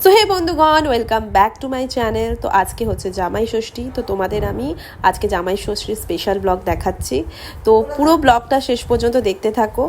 So hey বন্ধুগণ, welcome back to my channel. তো আজকে হচ্ছে জামাই ষষ্ঠী। তো তোমাদের আমি আজকে জামাই ষষ্ঠীর স্পেশাল ব্লগ দেখাচ্ছি। তো পুরো ব্লগটা শেষ পর্যন্ত দেখতে থাকো।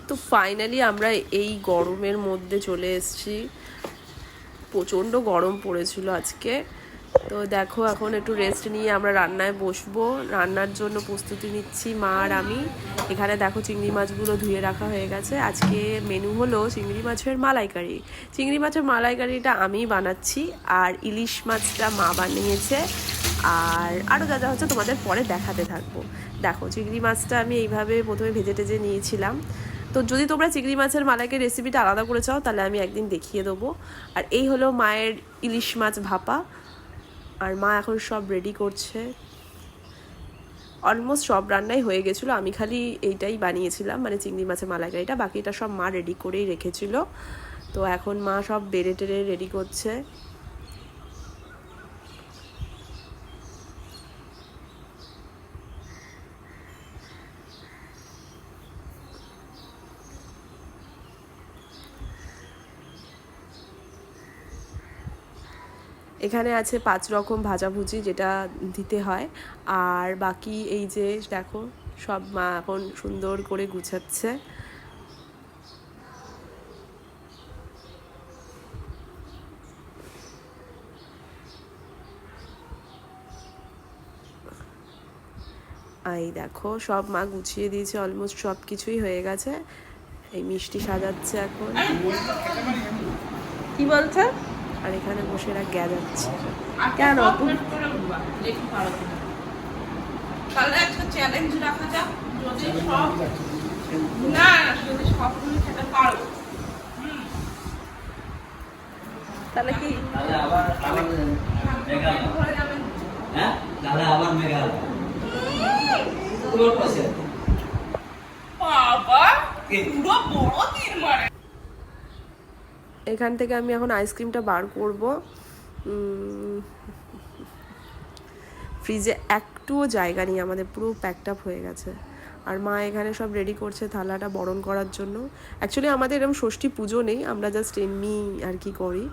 তো ফাইনালি আমরা এই গরমের মধ্যে চলে এসেছি। প্রচণ্ড গরম পড়েছিল আজকে। তো দেখো, এখন একটু রেস্ট নিয়ে আমরা রান্নায় বসবো। রান্নার জন্য প্রস্তুতি নিচ্ছি মা আর আমি। এখানে দেখো চিংড়ি মাছগুলো ধুয়ে রাখা হয়ে গেছে। আজকে মেনু হলো চিংড়ি মাছের মালাইকারি। চিংড়ি মাছের মালাইকারিটা আমি বানাচ্ছি, আর ইলিশ মাছটা মা বানিয়েছে। আর আরও যা যা হচ্ছে তোমাদের পরে দেখাতে থাকবো। দেখো, চিংড়ি মাছটা আমি এইভাবে প্রথমে ভেজে টেজে নিয়েছিলাম। তো যদি তোমরা চিংড়ি মাছের মালাইকারি রেসিপিটা আলাদা করে চাও তাহলে আমি একদিন দেখিয়ে দেবো। আর এই হলো মায়ের ইলিশ মাছ ভাপা। আর মা এখন সব রেডি করছে। অলমোস্ট সব রান্নাই হয়ে গেছিলো, আমি খালি এইটাই বানিয়েছিলাম, মানে চিংড়ি মাছের মালাইকারিটা। বাকিটা সব মা রেডি করেই রেখেছিল। তো এখন মা সব বেড়ে টেড়ে রেডি করছে। এখানে আছে 5 রকম ভাজাভুজি যেটা দিতে হয়। আর বাকি এই যে দেখো, সব মা এখন সুন্দর করে গুছাচ্ছে। এই দেখো, সব মা গুছিয়ে দিয়েছে, অলমোস্ট সব কিছুই হয়ে গেছে। এই মিষ্টি সাজাচ্ছে এখন। কি বলছে? আর এখানে বসে এরা যাচ্ছে কেন? তাহলে একটা চ্যালেঞ্জ রাখা যাক, যদি সব না যদি সবগুলো খেতে পারো তাহলে কি এখান থেকে আমি এখন আইসক্রিমটা বার করব। ফ্রিজে একটুও জায়গা নেই, আমাদের পুরো প্যাকড আপ হয়ে গেছে। আর মা এখানে সব রেডি করছে থালাটা বরণ করার জন্য। অ্যাকচুয়ালি আমাদের এরকম ষষ্ঠী পুজো নেই, আমরা জাস্ট এমনি আর কি করি।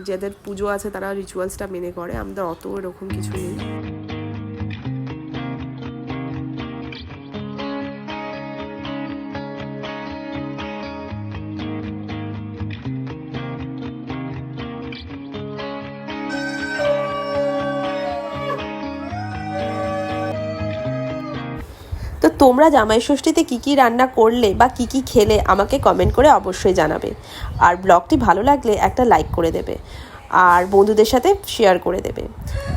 যাদের পুজো আছে তারা রিচুয়ালসটা মেনে করে, আমাদের অত এরকম কিছু নেই। তো তোমরা জামাই ষষ্ঠীতে কী কী রান্না করলে বা কী কী খেলে আমাকে কমেন্ট করে অবশ্যই জানাবে। আর ব্লগটি ভালো লাগলে একটা লাইক করে দেবে, আর বন্ধুদের সাথে শেয়ার করে দেবে।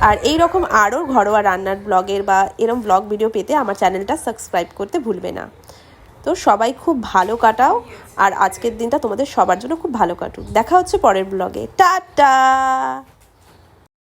আর এই রকম আরও ঘরোয়া রান্নার ব্লগের বা এরকম ব্লগ ভিডিও পেতে আমার চ্যানেলটা সাবস্ক্রাইব করতে ভুলবে না। তো সবাই খুব ভালো কাটাও, আর আজকের দিনটা তোমাদের সবার জন্য খুব ভালো কাটুক। দেখা হচ্ছে পরের ব্লগে। টাটা।